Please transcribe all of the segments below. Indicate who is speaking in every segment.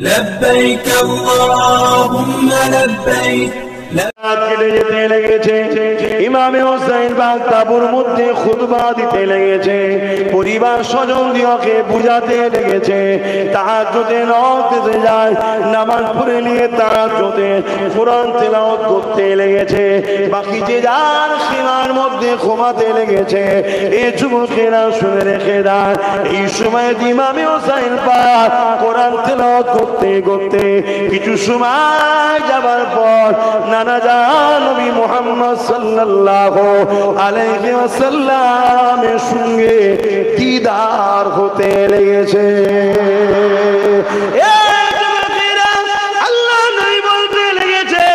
Speaker 1: لبيك اللهم لبيك
Speaker 2: যেতে লেগেছে ইমামে হোসেন বাগ তাবুর মধ্যে খুতবা দিতে লেগেছে, পরিবার স্বজন দিওকে বুঝাতে লেগেছে। তাহাজ্জুদে নওয়াজে যায়, নামাজ পড়ে নিয়ে তাহাজ্জুদে কোরআন তেলাওয়াত করতে লেগেছে। বাকি যে যার সীমার মধ্যে ঘুমাতে লেগেছে। এই যুবকেরা শুনে রেখে দেয়, এই সময় ইমামে হোসেন পাক কোরআন তেলাওয়াত করতে করতে কিছু সময় যাবার পর নানা জান নবী মুহাম্মদ সাল্লাল্লাহু আলাইহি ওয়াসাল্লামের সঙ্গে দিদার হতে লেগেছে। আল্লাহ নবী বলতে লেগেছে,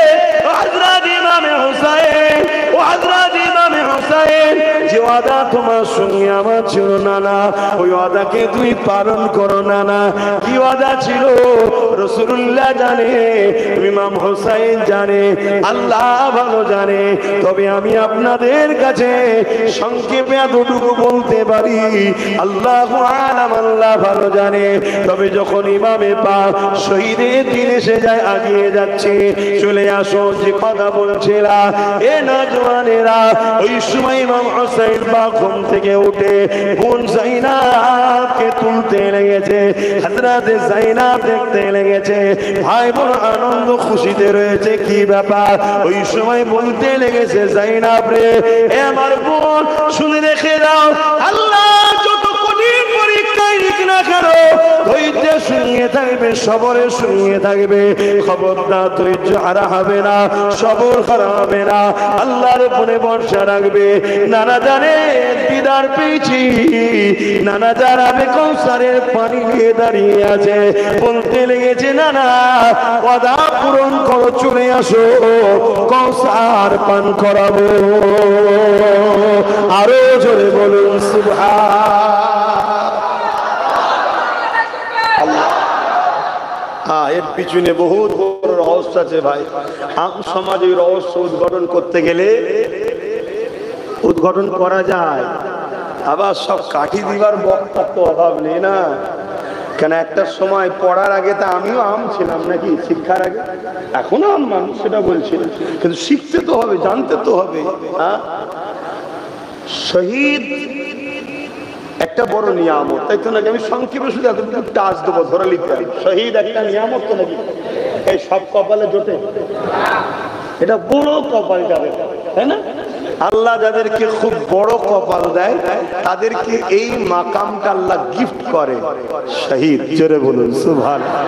Speaker 2: ও হযরত ইমাম হুসাইন, ও হযরত ইমাম হুসাইন, যে ওয়াদা তোমার সঙ্গে আমার ছিল নানা, ওই ওয়াদাকে তুমি পালন করো নানা। কি ওয়াদা ছিল? রাসূলুল্লাহ জানে, ইমাম হুসাইন জানে, আল্লাহ ভালো জানে। তবে আমি আপনাদের কাছে সংক্ষেপে এতটুকু বলতে পারি, আল্লাহু আলাম, আল্লাহ ভালো জানে। তবে যখন ইমামে পাক শহীদের দিন এসে যায়, আগিয়ে যাচ্ছে, চলে আসো, যে কথা বলছিলাম, এ নওজওয়ানেরা, ওই সময় ইমাম হুসাইন পাক ঘুম থেকে উঠে বোন যায়নাবকে তুলতে লেগেছে। হযরত যায়নাব দেখতে লেগেছে, ভাই বোন আনন্দ খুশিতে রয়েছে। কি ব্যাপার? ওই সময় বলতে লেগেছে, যায়নাব রে, এ আমার বোন, শুনে রেখে দাও, আল্লাহ যত কঠিন পরীক্ষায় নিক না কেন, ধৈর্যের সঙ্গে থাকবে, সবরের সঙ্গে থাকবে। খবরদার ধৈর্য হারা হবে না, সবর হারা হবে না, আল্লাহর উপরে ভরসা রাখবে। নানা জানে দিদার পেয়েছি, নানা জানাবে কৌসারের পানি নিয়ে দাঁড়িয়ে আছে। বলতে লেগেছে, নানা ওয়াদা পূরণ করো, চলে আসো, কৌসার পান করাবো। আরো জোরে বলুন সুবহানাল্লাহ। এর পিছনে বহুত বড় রহস্য আছে ভাই। আম সমাজে রহস্য উদ্ঘাটন করতে গেলে উদ্ঘাটন করা যায়, আবার সব কাঠি দিবার বক্তার তো অভাব নেই না। কেন একটা সময় পড়ার আগে তা আমিও আম ছিলাম নাকি, শিক্ষার আগে, এখনো আম মানুষ, সেটা বলছিলাম, কিন্তু শিখতে তো হবে, জানতে তো হবে। শহীদ একটা বড় নিয়ামত, তাই তো নাকি? আমি সংক্ষেপে শুধু এতটুকু টাচ দেবো, ধরে লিখতে। শহীদ একটা নিয়ামত তো নাকি? এই সব কপালে জোটে? এটা বড় কপাল যাদের, তাই না? আল্লাহ যাদেরকে খুব বড় কপাল দেয়, তাদেরকে এই মাকামটা আল্লাহ গিফট করে, শহীদ। জোরে বলুন সুবহানাল্লাহ।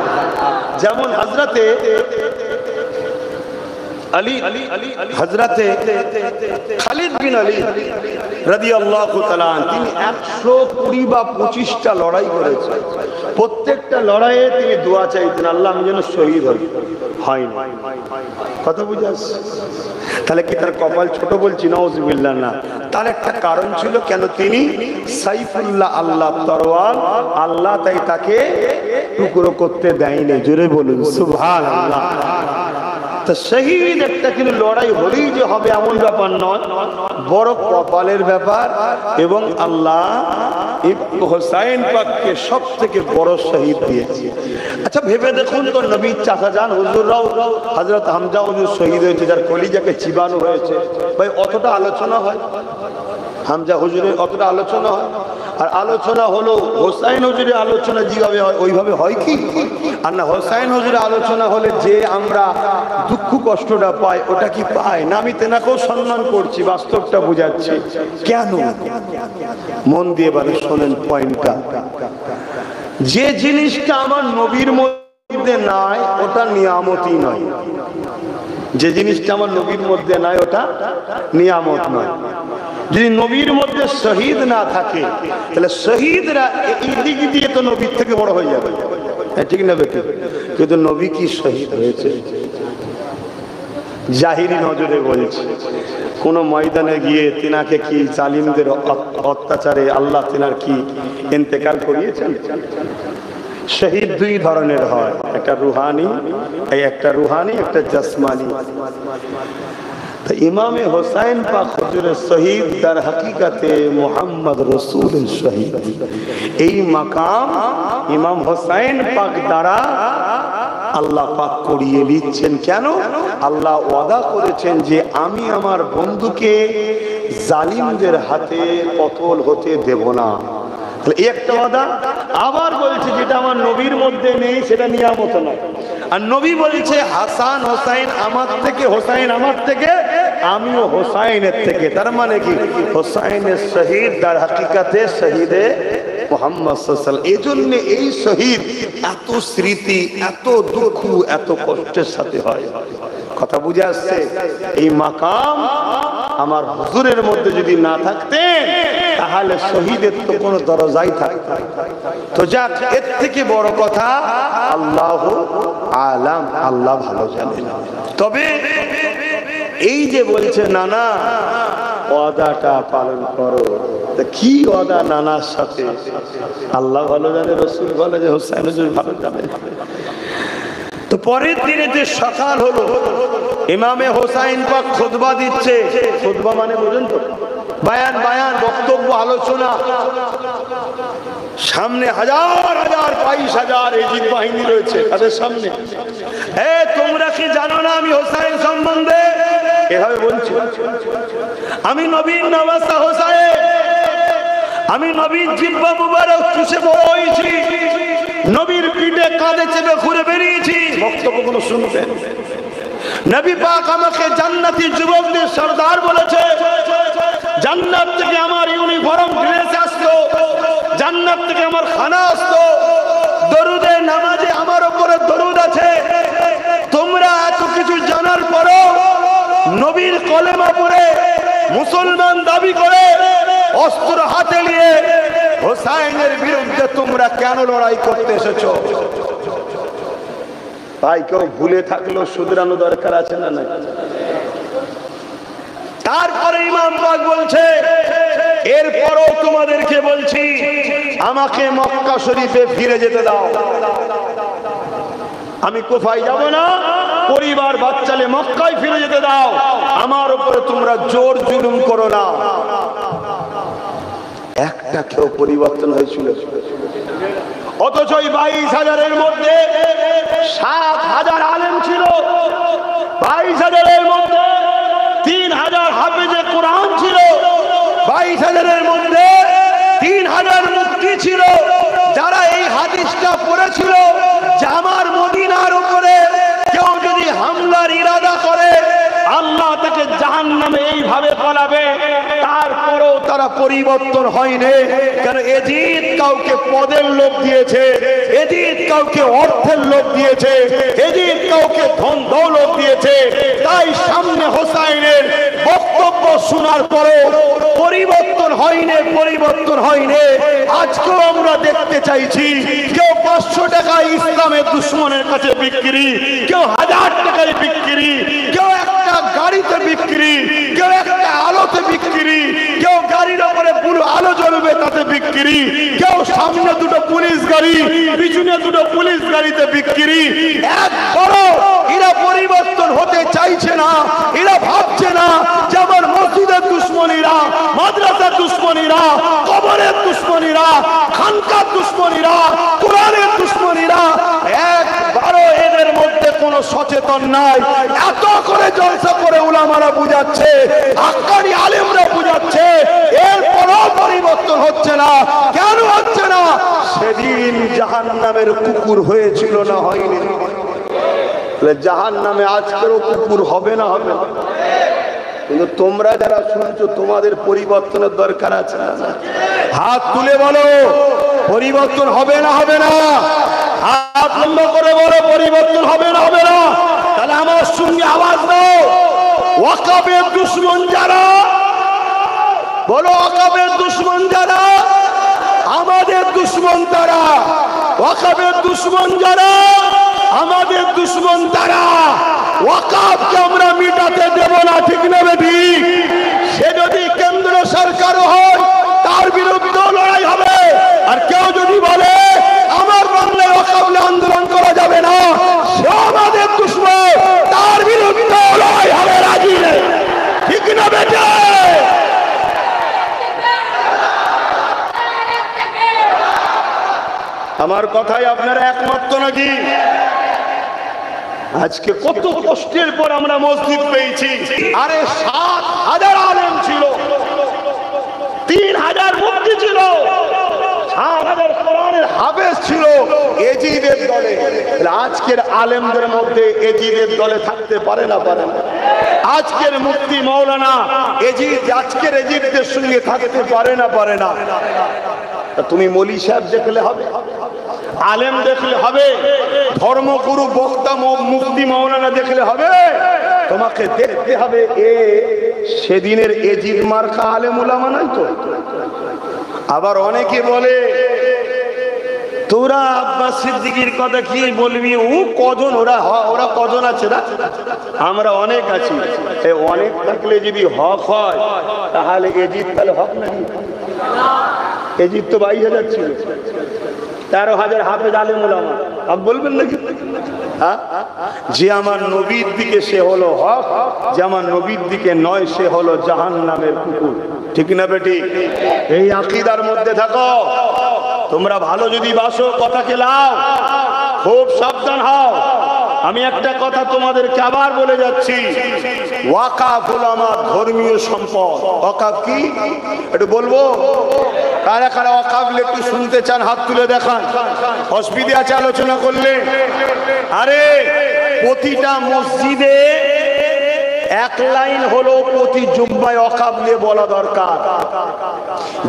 Speaker 2: যেমন হযরতে আলী, হযরতে খালিদ বিন আলী রাদিয়াল্লাহু তাআলা, তিনি 120 বা 25টা লড়াই করেছেন। প্রত্যেকটা লড়াইয়ে তিনি দোয়া চাইতেন, আল্লাহ আমি যেন শহীদ হই। হয়নি। কথা বুঝে আসছে? তাহলে কি তার কপাল ছোট বলছি? নাউজুবিল্লাহ না। তার একটা কারণ ছিল, কেন? তিনি সাইফুল্লাহ, আল্লাহ তরোয়াল, আল্লাহ তাই তাকে টুকরো করতে দেয়নি। জোরে বলুন সুবহানাল্লাহ। তা শহীদ একটা কিন্তু লড়াই হলেই যে হবে এমন ব্যাপার নয়, বড় কপালের ব্যাপার। এবং আল্লাহ হোসাইন পাককে সব থেকে বড় শহীদ দিয়েছে। আচ্ছা ভেবে দেখুন তো, নবীর চাচা যান হুজুররাও, হযরত হামজা হুজুর শহীদ হয়েছে, যার কলিজাকে চিবানো হয়েছে। ভাই অতটা আলোচনা হয়? হামজা হুজুরের অতটা আলোচনা হয়? আর আলোচনা হলো হোসাইন হুজুরের আলোচনা যেভাবে হয় ওইভাবে হয় কি? আর না, হোসাইন হুজুরের আলোচনা হলে যে আমরা দুঃখ কষ্টটা পাই, ওটা কি পাই না? আমি তেনাকেও সম্মান করছি, বাস্তবটা বুঝাচ্ছি। কেন? মন দিয়ে এবারে শোনেন পয়েন্টটা। যে জিনিসটা আমার নবীর মধ্যে নাই, ওটা নিয়ামতই নয়। যে জিনিসটা আমার নবীর মধ্যে নাই, ওটা নিয়ামত নয়। যদি নবীর মধ্যে শহীদ না থাকে, তাহলে শহীদরা এই দিক দিয়ে তো নবীর থেকে বড় হয়ে যাবে, ঠিক না বেটি? কিন্তু নবী কি শহীদ হয়েছে? জাহিরি নজরে বলছে, কোন ময়দানে গিয়ে তিনাকে কি জালিমদের অত্যাচারে আল্লাহ তিনার কি ইন্তেকাল করিয়েছেন? শহীদ দুই ধরনের হয়, একটা রুহানি, একটা রুহানি, একটা জাসমানি। तो इमाम हुसैन पाक हुजूर शहीद दर हकीकते मोहम्मद रसूल शहीद এই মাকাম ইমাম হুসাইন পাক দ্বারা আল্লাহ পাক করিয়ে দিচ্ছেন। কেন? আল্লাহ ওয়াদা করেছেন যে আমি আমার বন্ধুকে জালিমদের হাতে কতল হতে দেব না। এই একটা ওয়াদা। আবার বলছে যেটা আমার নবীর মধ্যে নেই সেটা নিয়ামত নয়। আর নবী বলছে হাসান হোসাইন আমার থেকে, হোসাইন আমার থেকে, আমিও হোসাইনের থেকে। তার মানে কি হোসাইনের শহীদ তার হাকিকাতে শহীদে মুহাম্মদ সাল্লাল্লাহু আলাইহি ওয়াসাল্লাম। এজন্য এই শহীদ এত স্মৃতি, এত দুঃখ, এত কষ্টের সাথে হয়। কথা বুঝে আসছে? এই মাকাম আমার হুজুরের মধ্যে যদি না থাকতেন তাহলে শহীদের তো কোনো দরজাই থাকতো। তো যাক, এর থেকে বড় কথা আল্লাহু আলাম, আল্লাহ ভালো জানেন। তবে এই যে বলছে নানা ওয়াদাটা পালন করো, তা কি ওয়াদা নানার সাথে? আল্লাহ ভালো জানে, রাসূল বলে যে হোসেন হুজুর ভালো জানেন। তো পরের দিনে যে সকাল হলো, ইমামে হোসাইন পাক খুতবা দিচ্ছে। খুতবা মানে বুঝেন তো? বায়ান, বায়ান, বক্তব্য, আলোচনা। সামনে হাজার হাজার 22,000 এজিদ বাহিনী রয়েছে তাদের সামনে। তোমরা কি জানো না আমি হোসাইন সম্বন্ধে? এভাবে বলছি, আমি নবীর নওয়াসা হোসাইন, আমি নবীর জিহ্বা মুবারক চুষে বড় হয়েছি, নবীর পিঠে কাঁধে চেপে ঘুরে বেরিয়েছি। বক্তব্যগুলো শুনবেন। নবী পাক আমাকে জান্নাতি যুবকদের সরদার বলেছে। জান্নাত থেকে আমার ইউনিফর্ম ড্রেস আসতো, জান্নাত থেকে আমার খানা আসতো, দরুদে নামাজে আমার উপরে দরুদ আছে। তোমরা এত কিছু জানার পরও নবীর কলেমা পড়ে মুসলমান দাবি করে অস্ত্র হাতে নিয়ে হোসাইনের বিরুদ্ধে তোমরা কেন লড়াই করতে এসেছো? ভাই, কেউ ভুলে থাকলেও শুধরানো দরকার আছে না? নাই? তারপরে ইমাম পাক বলছে এরপরও তোমাদেরকে বলছি আমাকে মক্কা শরীফে ফিরে যেতে দাও। আমি কুফায় যাব না, পরিবার বাচ্চালে মক্কায় ফিরে যেতে দাও। আমার উপরে তোমরা জোর জুলুম করো না। একটা কেউ পরিবর্তন হয়েছিল? অথচ 22,000-এর মধ্যে 7,000 আলেম ছিল, 22,000-এর মধ্যে 3,000 হাফেজে কোরআন ছিল, 22,000-এর মধ্যে 3,000 মুফতি ছিল, যারা এই হাদিসটা পড়েছিল যে আমার মদিনার উপরে কেউ যদি হামলার ইরাদা করে আল্লাহ তাকে জাহান্নামে এইভাবে পালাবে। তারপরও তারা পরিবর্তন হয়নি। কারণ এজিদ কাউকে পদের লোভ দিয়েছে, এজিদ কাউকে অর্থের লোভ দিয়েছে, এজিদ কাউকে ধন দৌলত দিয়েছে। তাই সামনে হোসাইনের বক্তব্য শোনার পরও পরিবর্তন হয়নি, পরিবর্তন হয়নি। আজকেও আমরা দেখতে চাইছি কেউ 500 টাকায় ইসলামের দুশ্মনের কাছে বিক্রি, কেউ 1000 টাকায় বিক্রি, কেউ একটা গাড়িতে বিক্রি, কেউ একটা আলোতে বিক্রি, কেউ গাড়ির উপরে পুরো আলো জ্বলবে তাতে বিক্রি, কেউ সামনে দুটো পুলিশ গাড়ি, পিছনে দুটো পুলিশ গাড়িতে বিক্রি। একবারও এরা পরিবর্তন হতে চাইছে না। এরা ভাবছে না যে আমার মসজিদের দুশ্মনীরা, মাদ্রাসার দুশ্মনীরা, কবরের দুশ্মনীরা, খানকার দুশ্মনীরা, কোরআনের দুশ্মনীরা। একবারও এদের মধ্যে কোনো সচেতন নাই। এত করে জলসা করে উলামারা বুঝাচ্ছে, হাক্কানি আলেমরা বুঝাচ্ছে, এরপরও পরিবর্তন হচ্ছে না। কেন হচ্ছে না? সেদিন জাহান্নামের কুকুর হয়েছিল না হয়নি? জাহান্নামে আজকেরও কুকুর হবে না? হবে। কিন্তু তোমরা যারা শুনছো তোমাদের পরিবর্তনের দরকার আছে না? হাত তুলে বলো পরিবর্তন হবে না? হবে না? হাত লম্বা করে বলো পরিবর্তন হবে না? হবে না? তাহলে আমার সঙ্গে আওয়াজ দাও। ওয়াকাবের দুশমন যারা, বলো ওয়াকাবের দুশমন যারা, আমাদের দুশমন তারা। ওয়াকাবের দুশমন যারা, আমাদের দুশমন তারা। ওয়াকাবকে আমরা মিটাতে দেব না, ঠিক না বেটি? সে যদি কেন্দ্র সরকার হয় তার বিরুদ্ধে লড়াই হবে। আর কেউ যদি বলে আমার বাংলায় ওয়াকাব আন্দোলন করা যাবে না, সে আমাদের দুশমন, তার বিরুদ্ধে লড়াই হবে। রাজি নেই? আমার কথাই আপনারা একমত তো নাকি? আজকে কত কষ্টের পর আমরা মসজিদ পেয়েছি। আরে 7,000 আলেম ছিল, 3,000 মুফতি ছিল, 7,000 কোরআনের হাফেজ ছিল এজিদের দলে। আজকের আলেমদের মধ্যে এজিদের দলে থাকতে পারে না? পারে না। আজকের মুফতি মাওলানা এজিদ আজকের এজিদদের সঙ্গে থাকতে পারে না? পারে না। তুমি মৌলী সাহেব দেখলে হবে, আলেম দেখলে হবে, ধর্মগুরু বক্তা মুফতি মাওলানা দেখলে হবে? তোমাকে দেখতে হবে এ সেদিনের এজিদ মার্কা আলেম উলামা নাই তো। আবার অনেকে বলে তোরা আব্বাস সিদ্দিকীর কথা কি বলবি, ও কজন, ওরা কজন আছে না? আমরা অনেক আছি। অনেক থাকলে যদি হক হয় তাহলে এজিদ তাহলে হক নাকি? এজিদ তো 22,000 ছিল, 13,000 হাফেজ আলেম উলামা। আপ বলবেন নাকি? যে আমার নবীর দিকে সে হলো হক, যে আমার নবীর দিকে নয় সে হলো জাহান্নামের কুকুর। ঠিক না বেটি? এই আকীদার মধ্যে থাকো। তোমরা ভালো যদি বাসো কথাকে লাও, খুব সাবধান হও। আমি একটা কথা তোমাদেরকে আবার বলে যাচ্ছি, ওয়াকাফ হলো আমার ধর্মীয় সম্পদ। ওয়াকাফ কি একটু বলবো? কারা কারা ওয়াকাফ একটু শুনতে চান হাত তুলে দেখান। অসুবিধা আছে আলোচনা করলে? আরে প্রতিটা মসজিদে এক লাইন হলো প্রতি জুম্মায় ওয়াকাফ নিয়ে বলা দরকার।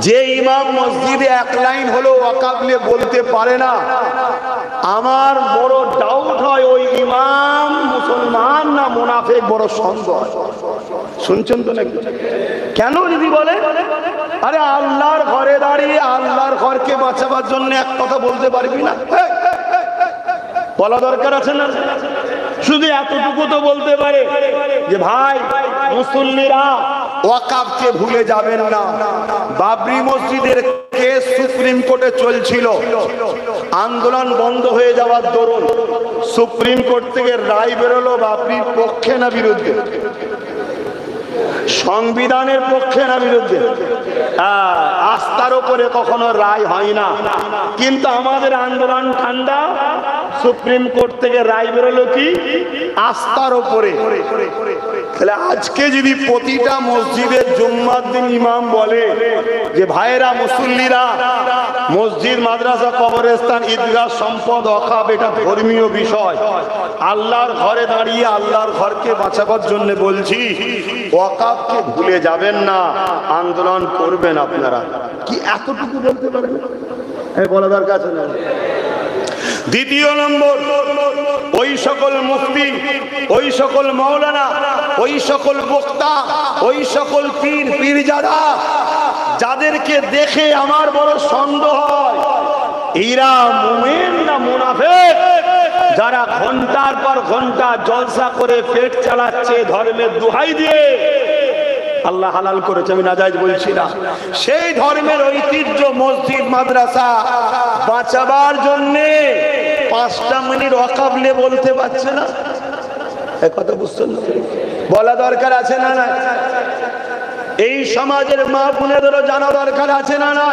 Speaker 2: যে ইমাম মসজিদে এক লাইন হলো ওয়াকাফ নিয়ে বলতে পারে না, আমার বড় ডাউট হয় ওই ইমাম মুসলমান না মুনাফিক, বড় সন্দেহ। শুনছেন তো নাকি? কেন যদি বলে আরে আল্লাহর ঘরে দাঁড়িয়ে আল্লাহর ঘরকে বাঁচাবার জন্য এক কথা বলতে পারবি না? বলা দরকার আছে না? শুধু এতটুকু তো বলতে পারে যে ভাই মুসল্লিরা ওয়াকাফকে ভুলে যাবেন না। বাবরি মসজিদের কেস সুপ্রিম কোর্টে চলছিল, আন্দোলন বন্ধ হয়ে যাওয়ার দরুন সুপ্রিম কোর্ট থেকে রায় বেরোলো বাবরির পক্ষে না বিরুদ্ধে? সংবিধানের পক্ষে না বিরুদ্ধে? আস্থার উপরে কখনো রায় হয় না, কিন্তু আমাদের আন্দোলন ঠান্ডা, সুপ্রিম কোর্ট থেকে রায় বেরোলো কি আস্থার উপরে। তাহলে আজকে যদি প্রতিটা মসজিদের জুম্মার দিন ইমাম বলে যে ভাইরা মুসল্লিরা মসজিদ মাদ্রাসা কবরস্থান ঈদগাহ সম্পদ ওয়াকাফ এটা ধর্মীয় বিষয়, আল্লাহর ঘরে দাঁড়িয়ে আল্লাহর ঘরকে বাঁচাবার জন্য বলছি, ওয়াকাফকে ভুলে যাবেন না, আন্দোলন করবেন আপনারা। কি এতটুকু বলতে পারেন? বলা দরকার আছে না? দ্বিতীয় নম্বর, ওই সকল মুফতি, ওই সকল মাওলানা, ওই সকল বক্তা, ওই সকল পীর পীরজাদা যাদেরকে দেখে আমার বড় সন্দেহ হয় এরা মুমিন না মুনাফিক, যারা ঘন্টার পর ঘন্টা জলসা করে পেট চালাচ্ছে ধর্মের দোহাই দিয়ে। আল্লাহ হালাল করেছে, আমি নাজায়েজ বলছি না। সেই ধর্মের ঐতিহ্য মসজিদ মাদ্রাসা বাঁচাবার জন্যে 5টা মিনিট ওয়াকাফ নিয়ে বলতে পারছে না। এই কথা বুঝছেন? বলা দরকার আছে না? না এই সমাজের মা বোনেদেরও জানা দরকার আছে না? না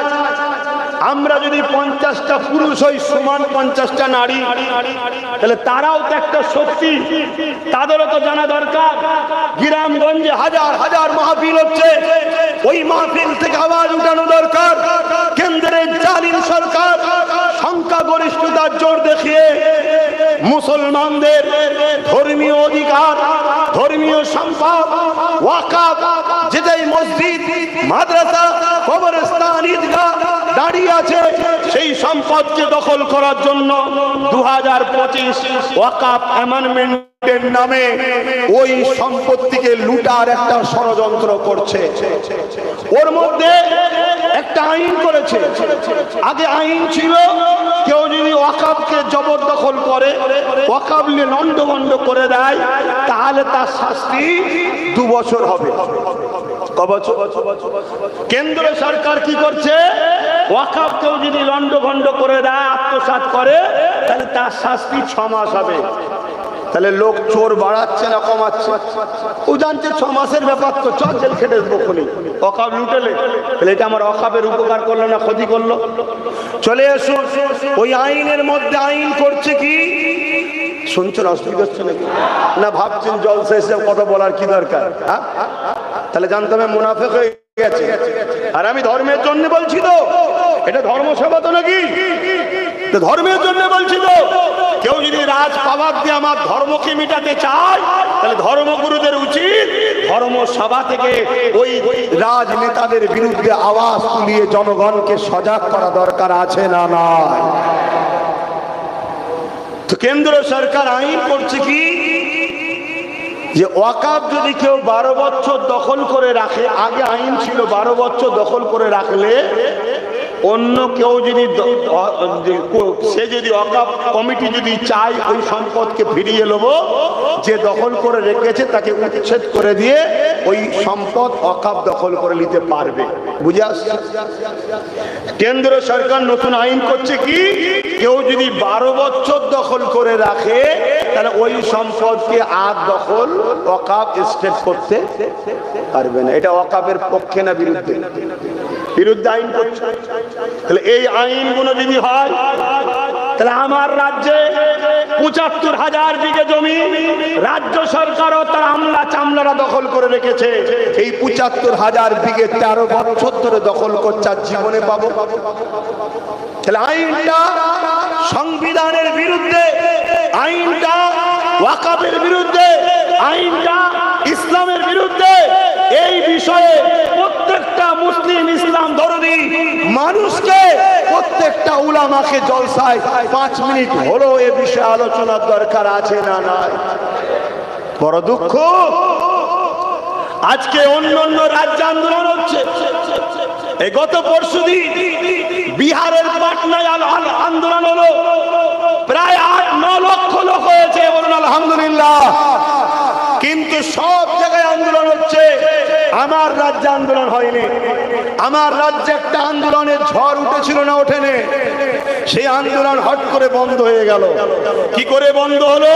Speaker 2: আমরা যদি 50টা পুরুষ হই সমান 50টা নারী, তাহলে তারাও তো একটা শক্তি, তাদেরও তো জানা দরকার। গ্রামগঞ্জে হাজার হাজার মাহফিল হচ্ছে, ওই মাহফিল থেকে আওয়াজ উঠানো দরকার। কেন্দ্রের জালিম সরকার সংখ্যাগরিষ্ঠতার জোর দেখিয়ে মুসলমানদের ধর্মীয় অধিকার, ধর্মীয় সম্পদ ওয়াকাফ, যেটাই মসজিদ মাদ্রাসা কবরস্থান ঈদগাহ দাঁড়িয়ে আছে, সেই সম্পদকে দখল করার জন্য 2025 ওয়াকাফ অ্যামেন্ডমেন্টের নামে ওই সম্পত্তিকে লুটার একটা ষড়যন্ত্র করছে। ওর মধ্যে একটা আইন করেছে। আগে আইন ছিল কেউ যদি ওয়াকাফকে জবরদখল করে, ওয়াকাফ নিয়ে লন্ডভন্ড করে দেয়, তাহলে তার শাস্তি 2 বছর হবে। কেন্দ্র সরকার কি করছে? ওয়াকাফ কেউ যদি লন্ডভন্ড করে দেয়, আত্মসাৎ করে, তাহলে তার শাস্তি 6 মাস হবে। তাহলে লোক চোর বাড়াচ্ছে না কমাচ্ছে? ও জানছে 6 মাসের ব্যাপার, তো চল জেল খেটে দেবো খুনি, অকাপ লুটেলে। তাহলে এটা আমার অকাপের উপকার করলো না ক্ষতি করলো? চলে এসো, ওই আইনের মধ্যে আইন করছে কি? শুনছেন অসুবিধা হচ্ছে নাকি? না ভাবছেন জলসা এসে কথা বলার কি দরকার? তাহলে জানতে হবে মুনাফিক হয়ে গেছে। আর আমি ধর্মের জন্য বলছি তো, এটা ধর্ম সেবা তো নাকি? ধর্মের জন্য বলছি তো। কেউ যদি রাজ পাওয়ার দিয়ে আমার ধর্মকে মিটাতে চায়, তাহলে ধর্মগুরুদের উচিত ধর্মসভা থেকে ওই রাজনেতাদের বিরুদ্ধে আওয়াজ তুলিয়ে জনগণকে সজাগ করা দরকার আছে না নয়? তো কেন্দ্র সরকার আইন করছে কি, যে ওয়াকাফ যদি কেউ 12 বছর দখল করে রাখে, আগে আইন ছিল 12 বছর দখল করে রাখলে অন্য কেউ যদি সে যদি ওয়াকাফ কমিটি যদি চায় ওই সম্পদকে ফিরিয়ে নেব, যে দখল করে রেখেছে তাকে উচ্ছেদ করে দিয়ে ওই সম্পদ ওয়াকাফ দখল করে নিতে পারবে। বুঝে আসছে? কেন্দ্র সরকার নতুন আইন করছে কি, কেউ যদি 12 বছর দখল করে রাখে তাহলে ওই সম্পদকে আর দখল ওয়াকাফ স্টেট করতে পারবে না। এটা ওয়াকাফের পক্ষে না বিরুদ্ধে? বিরুদ্ধে আইন করছে। তাহলে এই আইনগুলো যদি হয়, তাহলে আমার রাজ্যে ৭৫,০০০ বিঘে জমি রাজ্য সরকারও তার আমলা চামলারা দখল করে রেখেছে। এই ৭৫,০০০ বিঘে 13 বছর ধরে দখল করছে, আর জীবনে পাবো? তাহলে আইনটা সংবিধানের বিরুদ্ধে, আইনটা ওয়াকাফের বিরুদ্ধে, আইনটা ইসলামের বিরুদ্ধে। এই বিষয়ে প্রত্যেকটা মুসলিম ইসলাম দরদি মানুষকে, প্রত্যেকটা উলামাকে জলসায় 5 মিনিট হলো এ বিষয়ে আলোচনার দরকার আছে না নাই? বড় দুঃখ, আজকে অন্য অন্য রাজ্যে আন্দোলন হচ্ছে। এই গত পরশুদিন বিহারের পাটনায় আন্দোলন হলো, প্রায় 8-9 লক্ষ লোক হয়েছে, বলুন আলহামদুলিল্লাহ। কিন্তু সব জায়গায় আন্দোলন হচ্ছে, আমার রাজ্যে আন্দোলন হয়নি। আমার রাজ্যে একটা আন্দোলনের ঝড় উঠেছিল না ওঠেনি? সেই আন্দোলন হট করে বন্ধ হয়ে গেল। কি করে বন্ধ হলো?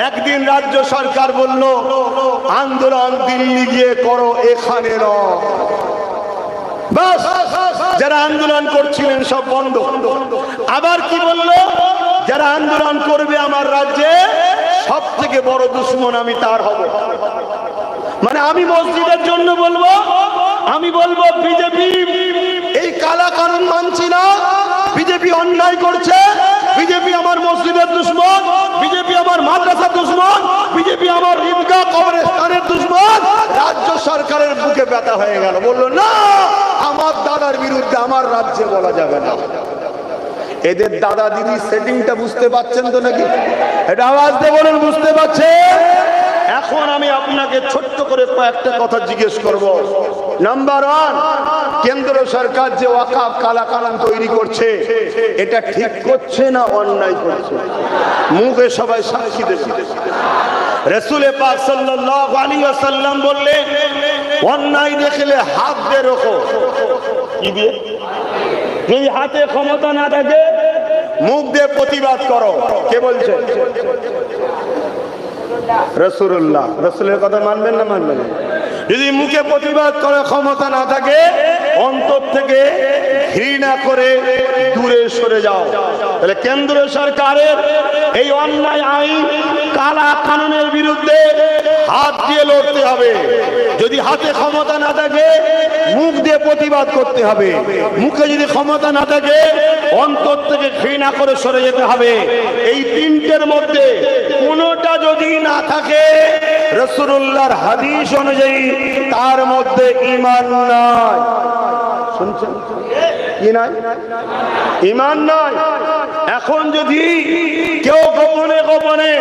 Speaker 2: একদিন রাজ্য সরকার বলল আন্দোলন দিল্লি গিয়ে করো, এখানে নয়। বাস, যারা আন্দোলন করছিলেন সব বন্ধ। আবার কি বললো? যারা আন্দোলন করবে আমার রাজ্যে, সব থেকে বড় দুশ্মন আমি তার হব। মানে আমি মসজিদের জন্য বলবো, আমি বলবো বিজেপি এই কালা কানুন মানছি না, বিজেপি অন্যায় করছে, বিজেপি আমার মসজিদের দুশ্মন, বিজেপি আমার মাদ্রাসার দুশ্মন, বিজেপি আমার ঈদগাহ কবরস্থানের দুশ্মন। রাজ্য সরকারের বুকে ব্যথা হয়ে গেল, বললো না, আমার দাদার বিরুদ্ধে আমার রাজ্যে বলা যাবে না। এদের দাদা দিদি সেটিংটা বুঝতে পাচ্ছেন তো নাকি? এটা আওয়াজ দিয়ে বলেন, বুঝতে পাচ্ছেন? এখন আমি আপনাকে ছোট্ট করে কয়েকটা কথা জিজ্ঞেস করব। নাম্বার 1, কেন্দ্র সরকার যে ওয়াকাফ কালাকানুন তৈরি করছে, এটা ঠিক করছে না অন্যায় করছে? মুখে সবাই সাক্ষী দেবে। রাসূল পাক সাল্লাল্লাহু আলাইহি ওয়াসাল্লাম বললেন, অন্যায় দেখলে হাত দিয়ে রোখো। কি দিয়ে? যদি হাতে ক্ষমতা না থাকে মুখ দিয়ে প্রতিবাদ করো। কে বলছে? রাসূলুল্লাহ। রাসূলের কথা মানবেন না মানবেন না? যদি মুখে প্রতিবাদ করার ক্ষমতা না থাকে, অন্তর থেকে ঘৃণা করে দূরে সরে যাও। তাহলে কেন্দ্র সরকারের এই অন্যায় আইন কালা কানুনের বিরুদ্ধে হাত দিয়ে লড়তে হবে। যদি হাতে ক্ষমতা না থাকে মুখ দিয়ে প্রতিবাদ করতে হবে। মুখে যদি ক্ষমতা না থাকে অন্তর থেকে ঘৃণা করে সরে যেতে হবে। এই তিনটের মধ্যে কোনোটা যদি না থাকে, রাসূলুল্লাহর হাদিস অনুযায়ী তার মধ্যে ঈমান নাই। শুনছেন? কি নাই? ঈমান নাই। এখন যদি কেউ গোপনে গোপনে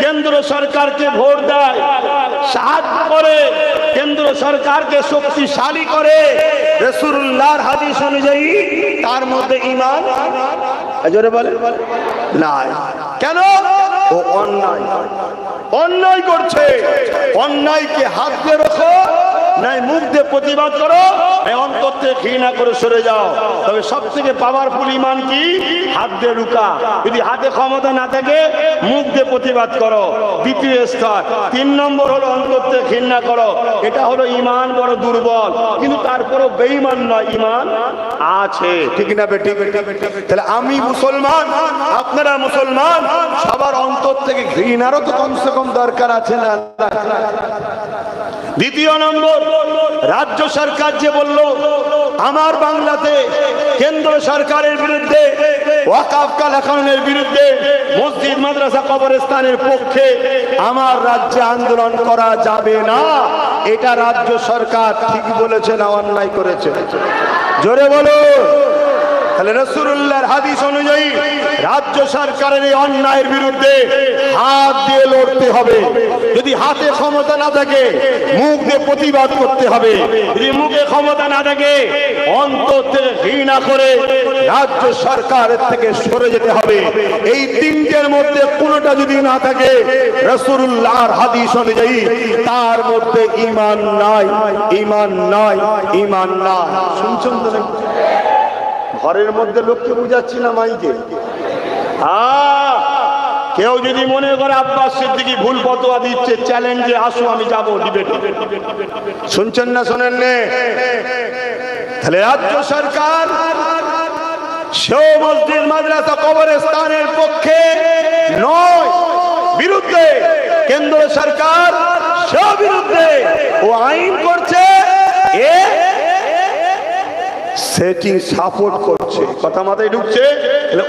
Speaker 2: কেন্দ্র সরকারকে ভোট দেয়, সাহায্য করে, কেন্দ্র সরকারকে শক্তিশালী করে, রাসূলুল্লাহর হাদিস অনুযায়ী তার মধ্যে ঈমান জোরে বলে নাই। কেন? ও অন্যায় অন্যায় করছে। অন্যায়কে হাত দিয়ে রাখো, নাই মুখ দিয়ে প্রতিবাদ করো, নাই অন্তর থেকে ঘৃণা করে সরে যাও। তবে সব থেকে পাওয়ারফুল ঈমান কি? হাত দিয়ে রুকা। যদি হাতে ক্ষমতা না থাকে মুখ দিয়ে প্রতিবাদ করো, দ্বিতীয় স্তর। 3 নম্বর হলো অন্তর থেকে ঘৃণা করো। এটা হলো ঈমান বড় দুর্বল, কিন্তু তারপরও বেঈমান নয়, ঈমান আছে। ঠিক না বেটি? তাহলে আমি মুসলমান, আপনারা মুসলমান, সবার অন্তর থেকে ঘৃণারও তো কমসে কম দরকার আছে না? দ্বিতীয় নম্বর, রাজ্য সরকার যে বলল আমার বাংলাতে কেন্দ্র সরকারের বিরুদ্ধে, ওয়াকফ কালাকানুনের বিরুদ্ধে, মসজিদ মাদ্রাসা কবরস্থানের পক্ষে আমার রাজ্যে আন্দোলন করা যাবে না, এটা রাজ্য সরকার ঠিক বলেছে না অন্যায় করেছে? জোরে বলো। তাহলে রাসূলুল্লাহর হাদিস অনুযায়ী রাজ্য সরকারের এই অন্যায়ের বিরুদ্ধে হাত দিয়ে লড়তে হবে। যদি হাতে ক্ষমতা না থাকে মুখ দিয়ে প্রতিবাদ করতে হবে। যদি মুখে ক্ষমতা না থাকে অন্তর থেকে ঘৃণা করে রাজ্য সরকারের থেকে সরে যেতে হবে। এই তিনটের মধ্যে কোনোটা যদি না থাকে রাসূলুল্লাহর হাদিস অনুযায়ী তার মধ্যে ঈমান নাই, ঈমান নাই, ঈমান নাই। শুনছেন তো? ঘরের মধ্যে লোককে বুঝাচ্ছি না মাইকে। কেউ যদি মনে করে আব্বাস সিদ্দিকী ভুল ফতোয়া দিচ্ছে, চ্যালেঞ্জে আসো, আমি যাবো ডিবেটে। শুনছেন না? শোনেন নে? তাহলে রাজ্য সরকার সেও মসজিদ মাদ্রাসা কবরস্থানের পক্ষে নয়, বিরুদ্ধে। কেন্দ্র সরকার সেও বিরুদ্ধে, ও আইন করছে, এ সেটি সাপোর্ট করছে। কথা মাথায় ঢুকছে?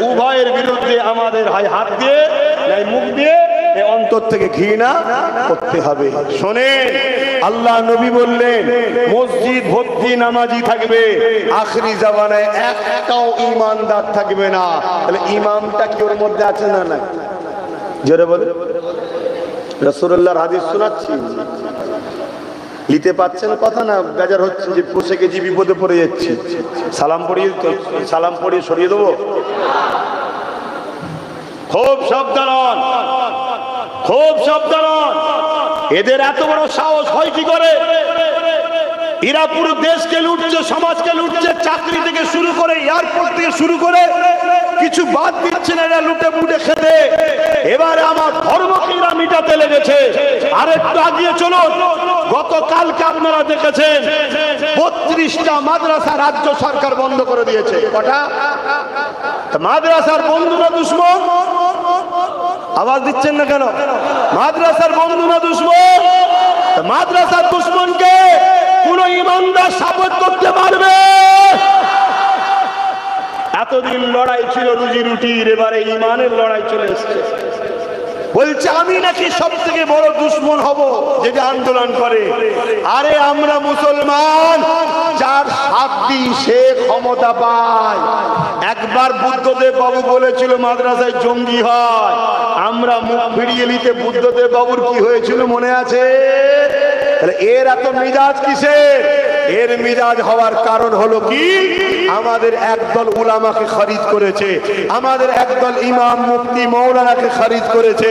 Speaker 2: উভয়ের বিরুদ্ধে আমাদের হয় হাত দিয়ে, নাই মুখ দিয়ে, অন্তর থেকে ঘৃণা করতে হবে। শোনেন, আল্লাহ নবী বললেন মসজিদ ভর্তি নামাজি থাকবে, আখরি জামানায় একটাও ঈমানদার থাকবে না। তাহলে ঈমানটা কি ওর মধ্যে আছে না? না, জোরে বলে। রাসূলুল্লাহর হাদিস শোনাচ্ছি, নিতে পাচ্ছেন কথা না? বেজার হচ্ছে যে বসে গেছি, বিপদে পড়ে যাচ্ছি। সালাম পড়িয়ে সরিয়ে দেবো? খুব সাবধান, খুব সাবধান। এদের এত বড় সাহস হয় কি করে? এরা পুরো দেশকে লুটছে, সমাজকে লুটছে, চাকরি থেকে শুরু করে, এয়ারপোর্ট থেকে শুরু করে কিছু বাদ দিচ্ছে না এরা লুটে মুটে খেতে। এবারে আমার ধর্মকে এরা মিটাতে লেগেছে। আর একটু আগিয়ে চলুন, গতকালকে আপনারা দেখেছেন 32টা মাদ্রাসা রাজ্য সরকার বন্ধ করে দিয়েছে। কটা? মাদ্রাসার বন্ধুরা দুশ্মন? আওয়াজ দিচ্ছেন না কেন? মাদ্রাসার বন্ধু না দুশ্মন? মাদ্রাসার দুশ্মনকে কোন ঈমানদার সাপোর্ট করতে পারবে? এতদিন লড়াই ছিল রুজি রুটির, এবারে ঈমানের লড়াই চলে এসেছে। বলছে আমি নাকি সব থেকে বড় দুশ্মন হব যেটা আন্দোলন করে। আরে আমরা মুসলমান, যার সাথ দিই সে ক্ষমতা পায়। একবার বুদ্ধদেব বাবু বলেছিল মাদ্রাসায় জঙ্গি হয়, আমরা মুখ ফিরিয়ে নিতে বুদ্ধদেব বাবুর কি হয়েছিল মনে আছে? এর এত মিজাজ কিসের? এর মিজাজ হওয়ার কারণ হলো কি? আমাদের একদল উলামাকে খরিদ করেছে, আমাদের একদল ইমাম মুফতি মৌলানাকে খরিদ করেছে,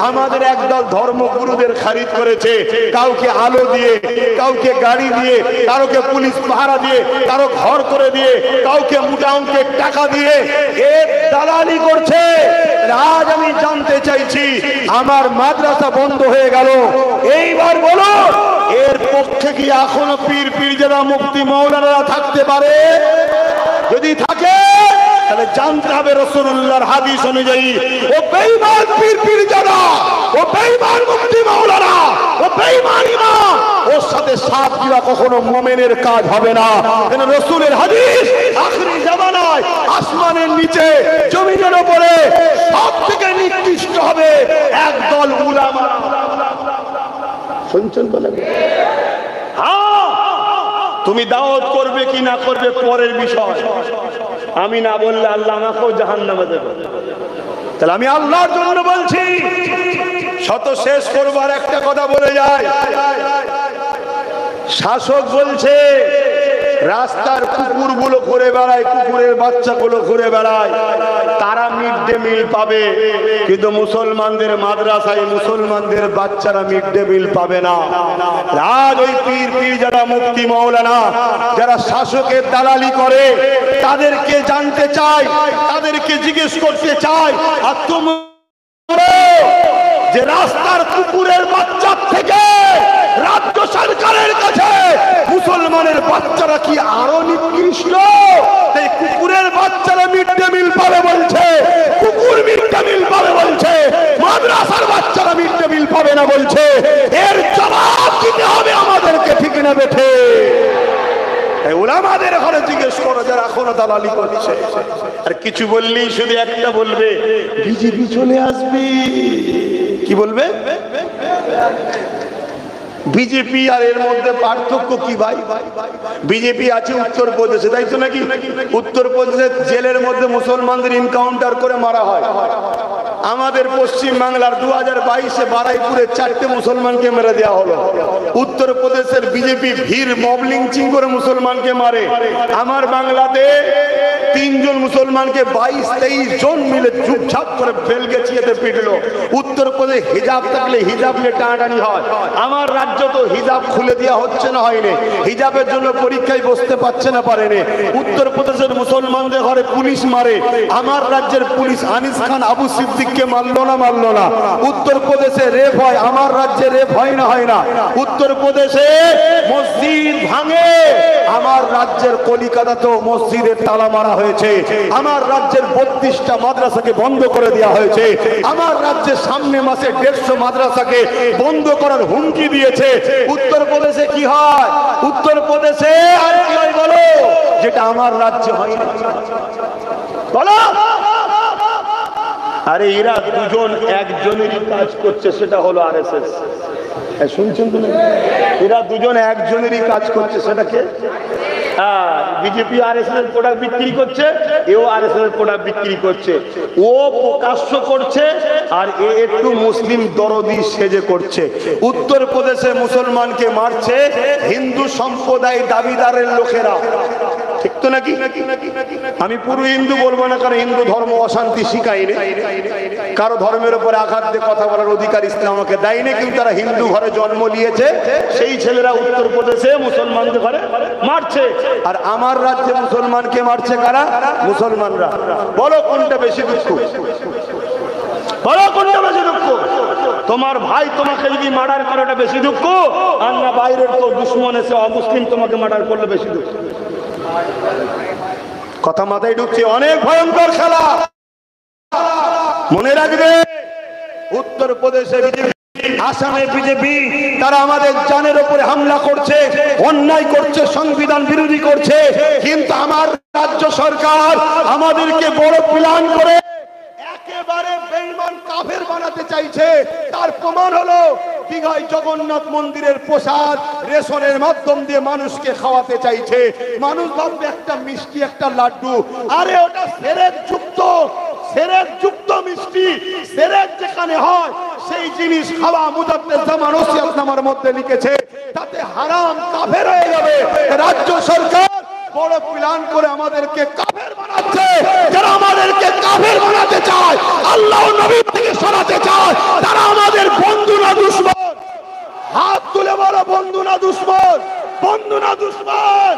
Speaker 2: আমাদের একদল ধর্মগুরুদের খরিদ করেছে। কাউকে আলো দিয়ে, কাউকে গাড়ি দিয়ে, কাউকে পুলিশ পাহারা দিয়ে, কারো ঘর করে দিয়ে, কাউকে মোটা অঙ্কের টাকা দিয়ে এর দালালি করছে। আজ আমি জানতে চাইছি, আমার মাদ্রাসা বন্ধ হয়ে গেল, এইবার বলো এর পক্ষে কি এখনো পীর পীরজাদা মুফতি মাওলানারা থাকতে পারে? যদি থাকে তাহলে জানতে হবে রাসূলুল্লাহর হাদিস অনুযায়ী ও বেঈমান পীর পীরজাদা, ও বেঈমান মুফতি মাওলানা, ও বেঈমান ইমাম, ওর সাথে সাথ দেওয়া কখনো মুমিনের কাজ হবে না। কারণ রাসূলের হাদিস আখরি জামানায় আসমানের নিচে জমিনের উপরে সবথেকে নিকৃষ্ট হবে একদল উলামা। শুনছেন বলে? হ্যাঁ, তুমি দাওয়াত করবে কি না করবে পরের বিষয়। আমি না বললে আল্লাহ আমাকেও জাহান্নামে দেবে। তাহলে আমি আল্লাহর জন্য বলছি। শত শেষ করবার একটা কথা বলে যায়। শাসক বলছে রাস্তার কুকুরগুলো ঘুরে বেড়ায়, কুকুরের বাচ্চাগুলো ঘুরে বেড়ায়, তারা মিড ডে মিল পাবে, কিন্তু মুসলমানদের মাদ্রাসায় মুসলমানদের বাচ্চারা মিড ডে মিল পাবে না। আজ ওই পীর যারা মুফতি মৌলানা যারা শাসকের দালালি করে তাদেরকে জানতে চাই, তাদেরকে জিজ্ঞেস করতে চাই, আর তুমি যে রাস্তার কুকুরের বাচ্চা থেকে রাজ্য সরকারের কাছে মুসলমানের বাচ্চারা কি আরো নিকৃষ্ট? এই কুকুরের বাচ্চারা মিড ডে মিল পাবে বলছে, কুকুর মিড ডে মিল পাবে বলছে, মাদ্রাসার বাচ্চারা মিড ডে মিল পাবে না বলছে। এর জবাব দিতে হবে আমাদেরকে, ঠিক না বেঠে? ওলামাদের ঘরে জিজ্ঞেস করো যারা এখনো দালালি করছে। আর কিছু বললেই শুধু একটা বলবে, বিজেপি চলে আসবে। কি বলবে? বিজেপি আর এর মধ্যে পার্থক্য কি ভাই? বিজেপি আছে উত্তরপ্রদেশে, তাই তো নাকি? উত্তরপ্রদেশের জেলের মধ্যে মুসলমানদের এনকাউন্টার করে মারা হয়। আমাদের পশ্চিম বাংলার 2022-এ বারাইপুরে 4টে মুসলমানকে মেরে দেওয়া হলো। উত্তরপ্রদেশের বিজেপি ভিড় মব লিঞ্চিং করে মুসলমানকে মারে। আমার বাংলাতে 3 জন মুসলমানকে 22-23 জন মিলে চুপচাপ করে বেলগেচিয়েতে পিটলো। উত্তরপ্রদেশে হিজাব থাকলে হিজাব নিয়ে টানাটানি হয়। আমার রাজ্য তো হিজাব খুলে দেওয়া হচ্ছে না, হয়নি। হিজাবের জন্য পরীক্ষায় বসতে পারছে না, পারেনি। উত্তরপ্রদেশের মুসলমানদের ঘরে পুলিশ মারে। আমার রাজ্যের পুলিশ আনিস খান আবু সিদ্দিককে মারলো না। উত্তরপ্রদেশে রেপ হয়, আমার রাজ্যে রেপ হয় না। উত্তরপ্রদেশে মসজিদ ভাঙে, আমার রাজ্যের কলিকাতাতেও মসজিদের তালা মারা হয়েছে। আমার রাজ্যের 32টা মাদ্রাসাকে বন্ধ করে দেওয়া হয়েছে। আমার রাজ্যের সামনে মাসে 150 মাদ্রাসাকে বন্ধ করার হুমকি দিয়েছে। উত্তরপ্রদেশে কি হয়? উত্তরপ্রদেশে আর কি হয় বলো, যেটা আমার রাজ্যে হয় না বলো? আরে এরা দুজন একজনেরই কাজ করছে, সেটা হলো আরএসএস। শুনছেন তো? এরা দুজন একজনেরই কাজ করছে, সেটাকে বিজেপি আরএসএস এর প্রোডাক্ট বিক্রি করছে, এও আরএসএস এর প্রোডাক্ট বিক্রি করছে। ও প্রকাশ্য করছে আর এ একটু মুসলিম দরদি সেজে করছে। উত্তরপ্রদেশে মুসলমানকে মারছে হিন্দু সম্প্রদায় দাবিদারের লোকেরা, ঠিক তো নাকি? আমি পুরো হিন্দু বলবো না, কারণ হিন্দু ধর্ম অশান্তি শিখায়নি, কারো ধর্মের উপরে আঘাত দিয়ে কথা বলার অধিকার ইসলাম আমাকে দেয়নি। কিন্তু তারা হিন্দু ঘরে জন্ম নিয়েছে, সেই ছেলেরা উত্তরপ্রদেশে মুসলমানদের ঘরে মারছে। আর আমার রাজ্যে মুসলমানকে মারছে কারা? মুসলমানরা। বলো কোনটা বেশি দুঃখ? বলো কোনটা বেশি দুঃখ? তোমার ভাই তোমাকে যদি মার্ডার করে ওটা বেশি দুঃখ, আর না বাইরের তো দুশ্মন এসে অমুসলিম তোমাকে মার্ডার করলে বেশি দুঃখ? কথা মাথায় ঢুকছে। অনেক ভয়ঙ্কর খেলা, মনে রাখবে। উত্তরপ্রদেশে বিজেপি, আসামে বিজেপি, তারা আমাদের জানের উপরে হামলা করছে, অন্যায় করছে, সংবিধান বিরোধী করছে। কিন্তু আমার রাজ্য সরকার আমাদেরকে বড় প্ল্যান করে একেবারে বেঈমান কাফের বানাতে চাইছে। তার প্রমাণ হলো দীঘায় জগন্নাথ মন্দিরের প্রসাদ রেশনের মাধ্যম দিয়ে মানুষকে খাওয়াতে চাইছে। মানুষ ভাববে একটা মিষ্টি, একটা লাড্ডু, আরে ওটা সেরেক যুক্ত মিষ্টি। সেরেক যেখানে হয় সেই জিনিস খাওয়া মুজাদ্দেদ জামান ওসিয়তনামার মধ্যে লিখেছে, তাতে হারাম, কাফের হয়ে যাবে। রাজ্য সরকার বড় প্ল্যান করে আমাদেরকে কাফের বানাচ্ছে। যারা আমাদেরকে কাফের বানাতে চায়, আল্লাহ নবী থেকে সরাতে চায়, তারা আমাদের বন্ধু না দুশমন? হাত তুলে বলো, বন্ধু না দুশমন? বন্ধু না দুশমন?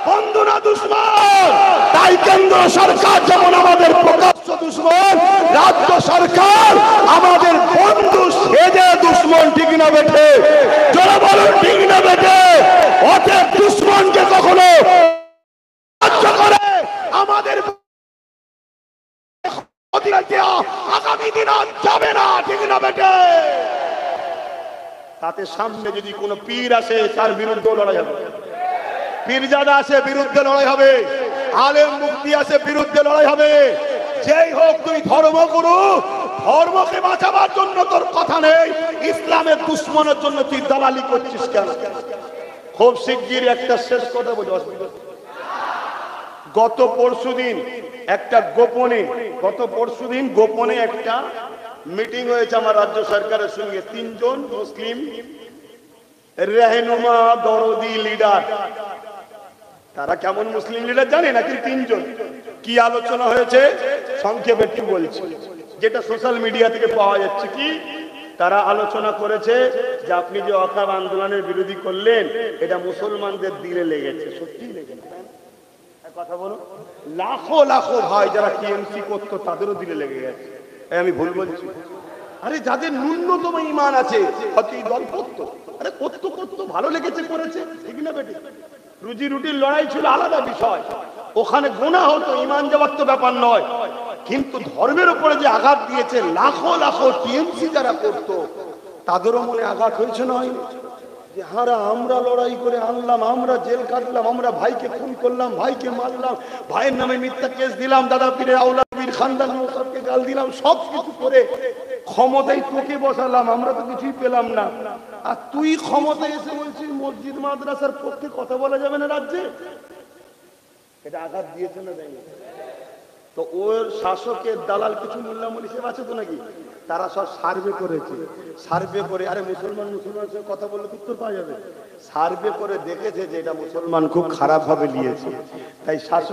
Speaker 2: বন্ধু না দুশমন? তাই কেন্দ্র সরকার যেমন আমাদের প্রকাশ্য দুশমন, রাজ্য সরকার আমাদের বন্ধু সেজে দুশমন, ঠিক না বেঠে? যারা বলো ঠিক না বেঠে? অতএব দুশমনকে কখনো করে আমাদের আগামী দিন যাবে না, ঠিক না বেটে? তাতে সামনে যদি কোনো পীর আসে তার বিরুদ্ধে লড়াই হবে, পীরজাদা আসে বিরুদ্ধে লড়াই হবে, আলেম মুফতি আসে বিরুদ্ধে লড়াই হবে। যেই হোক, তুই ধর্মগুরু, ধর্মকে বাঁচাবার জন্য তোর কথা নেই, ইসলামের দুশ্মনের জন্য তুই দালালি করছিস কেন? খুব শিগগির একটা শেষ কথা বলি। গত পরশুদিন গোপনে একটা মিটিং হয়েছে আমার রাজ্য সরকারের সঙ্গে। 3 জন মুসলিম রেহনুমা, দরদি, লিডার তারা কেমন মুসলিম লিডার জানে নাকি? তিনজন। কি আলোচনা হয়েছে সংক্ষেপে একটু বলছি, যেটা সোশ্যাল মিডিয়া থেকে পাওয়া যাচ্ছে। কি তারা আলোচনা করেছে যে আপনি যে ওয়াকফ আন্দোলনের বিরোধী করলেন, এটা মুসলমানদের দিলে লেগেছে। সত্যি লেগেছে? কথা বলো। লাখো লাখো ভাই যারা টিএমসি করতো তাদেরও দিলে লেগে গেছে। আমি ভুল বলছি? আরে যাদের ন্যূনতম ঈমান আছে হয়তো এই দল করতো, আরে করতো করতো, ভালো লেগেছে করেছে, ঠিক না বেটি? রুজি রুটির লড়াই ছিল আলাদা বিষয়, ওখানে গুনাহ হতো, ঈমান যাওয়ার তো ব্যাপার নয়। কিন্তু ধর্মের উপরে যে আঘাত দিয়েছে লাখো লাখো টিএমসি যারা করতো তাদেরও মনে আঘাত হয়েছে না? হয়নি? যে হারা আমরা লড়াই করে আনলাম, আমরা জেল কাটলাম, আমরা ভাইকে খুন করলাম, ভাইকে মারলাম, ভাইয়ের নামে মিথ্যা কেস দিলাম, দাদা পীরের আওলাদ পীর খানদান সবকে গাল দিলাম, সব কিছু করে ক্ষমতায় তোকে বসালাম, আমরা তো কিছুই পেলাম না। আর তুই ক্ষমতায় এসে বলছিস মসজিদ মাদ্রাসার পক্ষে কথা বলা যাবে না রাজ্যে? এটা আঘাত দিয়েছে না দেয়নি? তো ওর শাসকের দালাল কিছু মোল্লা হিসেবে আছে তো নাকি? তারা সব সার্ভে করেছে, সার্ভে করে, আরে মুসলমান মুসলমানের সঙ্গে কথা বললে উত্তর পাওয়া যাবে, সার্ভে করে দেখেছে যে এটা মুসলমান খুব খারাপ ভাবে নিয়েছে, তাই শাসক